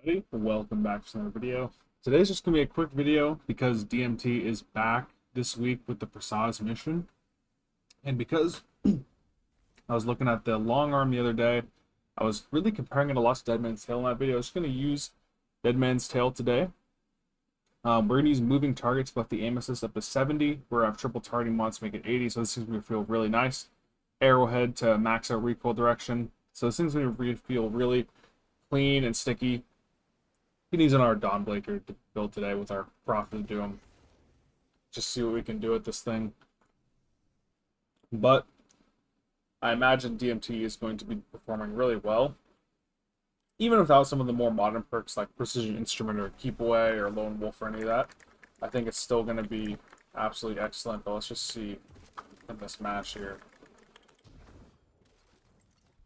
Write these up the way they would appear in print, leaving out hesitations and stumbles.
Hey, welcome back to another video. Today's just going to be a quick video because DMT is back this week with the Prasad's mission. And because I was looking at the long arm the other day, I was really comparing it a lot to Dead Man's Tale in that video. I'm just going to use Dead Man's Tale today. We're going to use moving targets to lift the aim assist up to 70. We're going to have triple targeting mods to make it 80, so this is going to feel really nice. Arrowhead to max out recoil direction. So this thing's going to feel really clean and sticky. We can use our Dawnbreaker to build today with our Prophet of Doom. Just see what we can do with this thing. But I imagine DMT is going to be performing really well. Even without some of the more modern perks like Precision Instrument or Keep Away or Lone Wolf or any of that. I think it's still going to be absolutely excellent. But let's just see in this match here.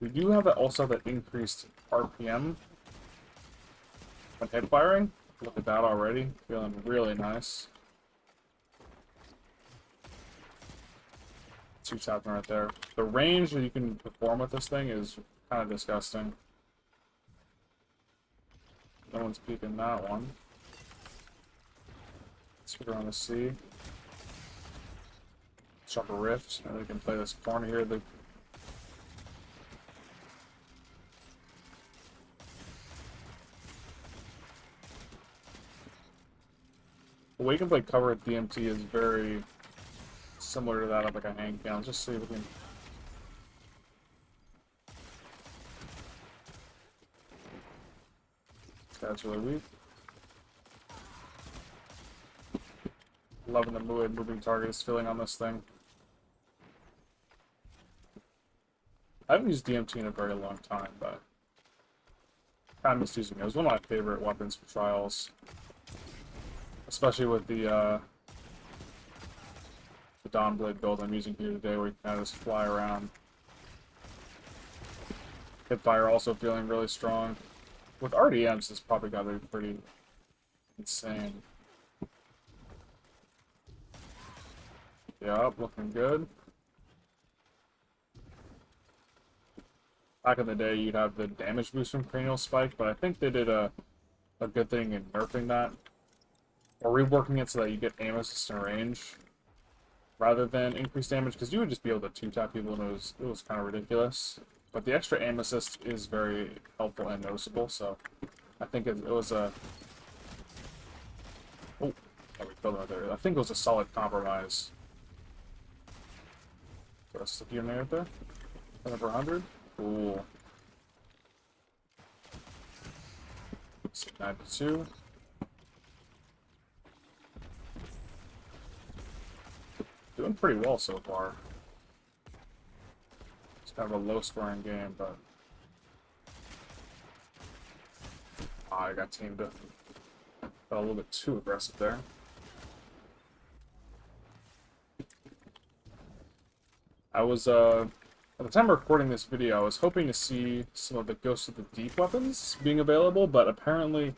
We do have also that increased RPM when hip firing. Look at that already. Feeling really nice. Two tapping right there. The range that you can perform with this thing is kind of disgusting. No one's peeking that one. Let's get around the sea. Drop a rift, and we can play this corner here. The way you can play cover with DMT is very similar to that of like a hand cannon. Let's just see if we can. That's really weak. Loving the moving target is filling on this thing. I haven't used DMT in a very long time, but I kind of missed using it. It was one of my favorite weapons for trials. Especially with the Dawnblade build I'm using here today, where you can kind of just fly around. Hipfire also feeling really strong. With RDMs, this probably got to be pretty insane. Yep, looking good. Back in the day, you'd have the damage boost from Cranial Spike, but I think they did a good thing in nerfing that. Or reworking it so that you get aim assist and range rather than increased damage, because you would just be able to two-tap people and it was kind of ridiculous. But the extra aim assist is very helpful and noticeable, so I think it was a... Oh, we killed him there. I think it was a solid compromise. Got a sticky in there right there. Over 100. Cool. 92. Doing pretty well so far. It's kind of a low-scoring game, but I got teamed up. Got a little bit too aggressive there. I was at the time of recording this video, I was hoping to see some of the Ghost of the Deep weapons being available, but apparently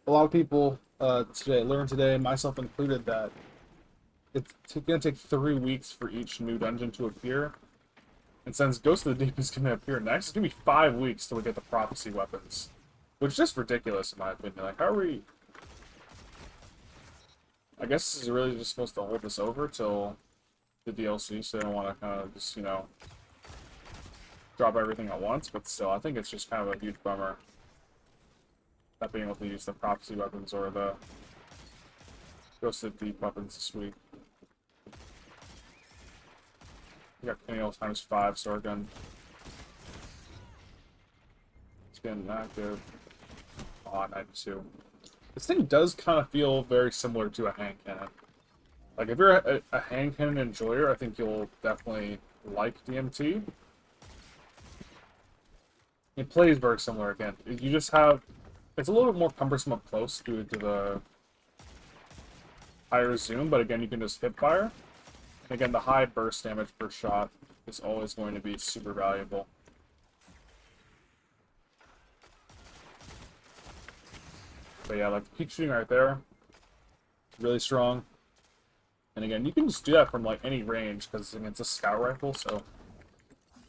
a lot of people learned today, myself included, that it's going to take 3 weeks for each new dungeon to appear. And since Ghost of the Deep is going to appear next, it's going to be 5 weeks till we get the Prophecy weapons. Which is just ridiculous, in my opinion. Like, how are we... I guess this is really just supposed to hold this over till the DLC, so they don't want to kind of just, you know, drop everything at once. But still, I think it's just kind of a huge bummer not being able to use the Prophecy weapons or the Ghost of the Deep weapons this week. We got Cranial times 5 sword gun. It's getting active. Oh, 92. This thing does kind of feel very similar to a hand cannon. Like, if you're a hand cannon enjoyer, I think you'll definitely like DMT. It plays very similar again. You just have... It's a little bit more cumbersome up close due to the higher zoom, but again, you can just hip fire. And again, the high burst damage per shot is always going to be super valuable. But yeah, like the peak shooting right there, really strong. And again, you can just do that from like any range because it's a scout rifle, so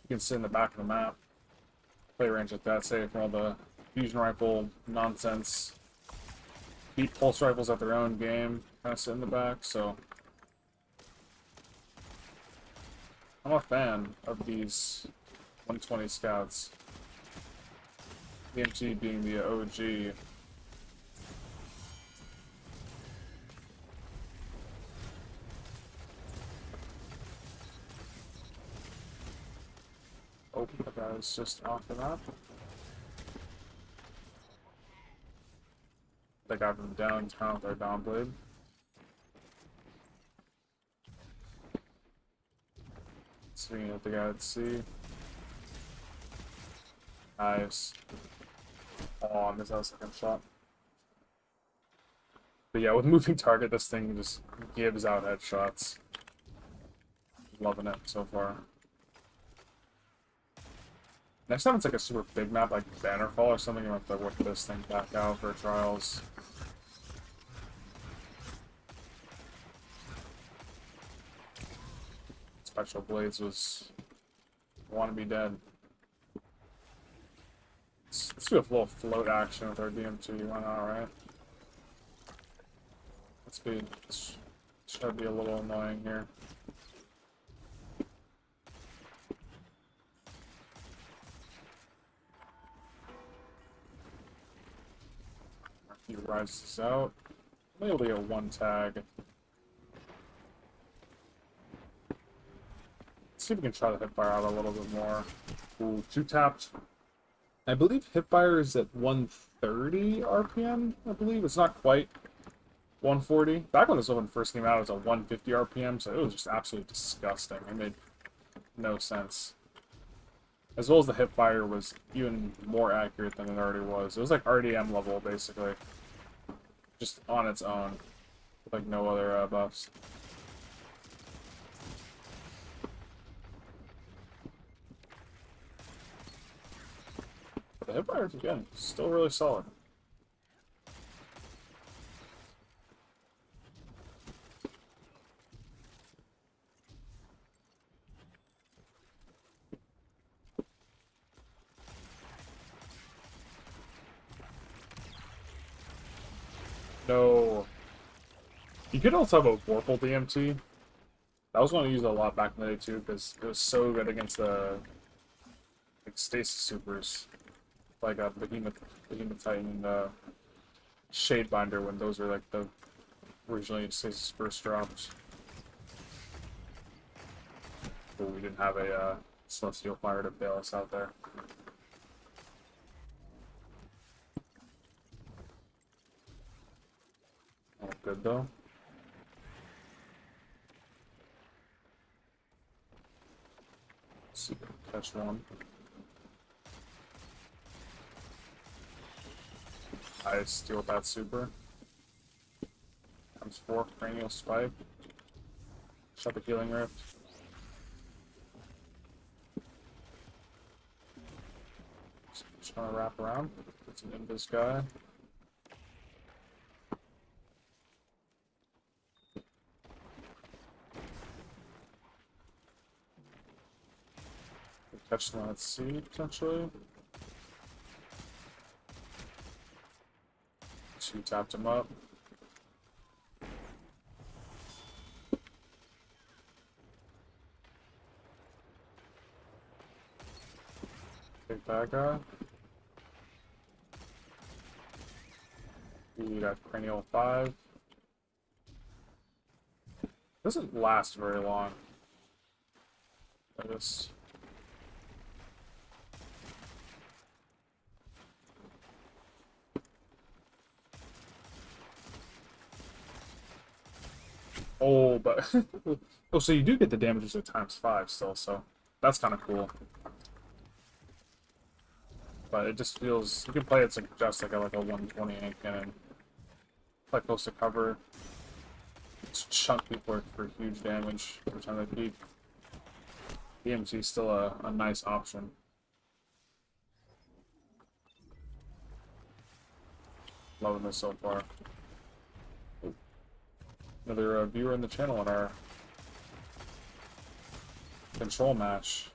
you can sit in the back of the map, play range like that, save from all the fusion rifle nonsense. Beat pulse rifles at their own game, kind of sit in the back, so I'm a fan of these 120 scouts. DMT being the OG. Oh, that guy's just off the map. They got them downtown with their Dawnblade. Swinging at the guy at sea. Nice. Oh, I missed that second shot. But yeah, with moving target, this thing just gives out headshots. Loving it so far. Next time it's like a super big map like Bannerfall or something, you have to work this thing back out for trials. Spectral Blades was want to be dead. Let's do a little float action with our DMT. Why not, right? This should be a little annoying here. He rises out. Maybe we'll get one tag. Let's see if we can try the hipfire out a little bit more. Ooh, 2 tapped. I believe hipfire is at 130 RPM, I believe. It's not quite 140. Back when this weapon first came out, it was a 150 RPM, so it was just absolutely disgusting. It made no sense. As well as the hipfire was even more accurate than it already was. It was like RDM level, basically. Just on its own. With like no other buffs. But the hipfire, again, still really solid. No. You could also have a Vorpal DMT. That was one I used a lot back in the day too, because it was so good against the like stasis supers, like a Behemoth Titan and Shadebinder, when those were like the originally stasis first drops. But we didn't have a Celestial Fire to bail us out there. Oh, good though. Let's see if we can catch one. I steal with that super. Times 4, Cranial Spike. Shut the Healing Rift. Just trying to wrap around. It's an Invis guy. Catch them at sea, potentially. 2 tapped him up. Take that guy. We got Cranial 5. Doesn't last very long. I just... Oh, but... oh, so you do get the damages at ×5 still, so that's kind of cool. But it just feels... You can play it just like a 120 ink cannon. Play close to cover. Just chunk people for huge damage every time they peek. DMT is still a nice option. Loving this so far. Ooh. Another viewer in the channel in our control match.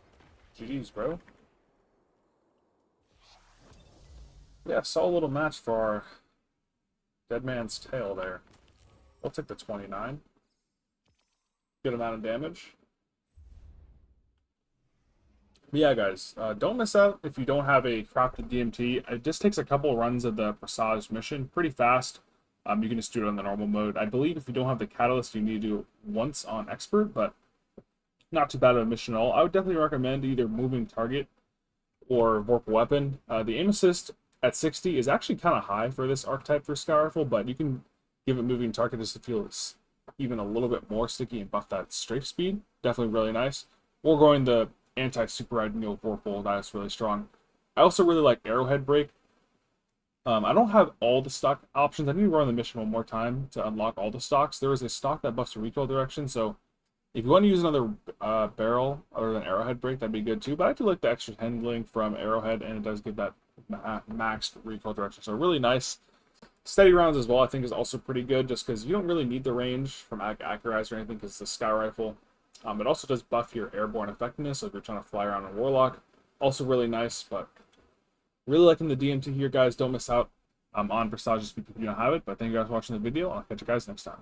GG's, bro. Yeah, saw a little match for our Dead Man's Tale there. We'll take the 29. Good amount of damage. But yeah, guys, don't miss out if you don't have a crafted DMT. It just takes a couple runs of the Presage mission pretty fast. You can just do it on the normal mode. I believe if you don't have the Catalyst, you need to do it once on Expert, but not too bad of a mission at all. I would definitely recommend either moving target or Warp Weapon. The aim assist at 60 is actually kind of high for this archetype for Sky Rifle, but you can give it moving target just to feel it's even a little bit more sticky and buff that strafe speed. Definitely really nice. Or going the anti-super ride Neo Vorpal, that is really strong. I also really like Arrowhead Break. I don't have all the stock options. I need to run the mission one more time to unlock all the stocks. There is a stock that buffs the recoil direction, so if you want to use another barrel other than Arrowhead Break, that'd be good too. But I do like the extra handling from Arrowhead, and it does give that maxed recoil direction. So really nice. Steady rounds as well, I think, is also pretty good, just because you don't really need the range from Accurize or anything, because it's a Sky Rifle. It also does buff your airborne effectiveness, so if you're trying to fly around a Warlock. Also really nice, but really liking the DMT here, guys. Don't miss out on Presage if you don't have it. But thank you guys for watching the video. I'll catch you guys next time.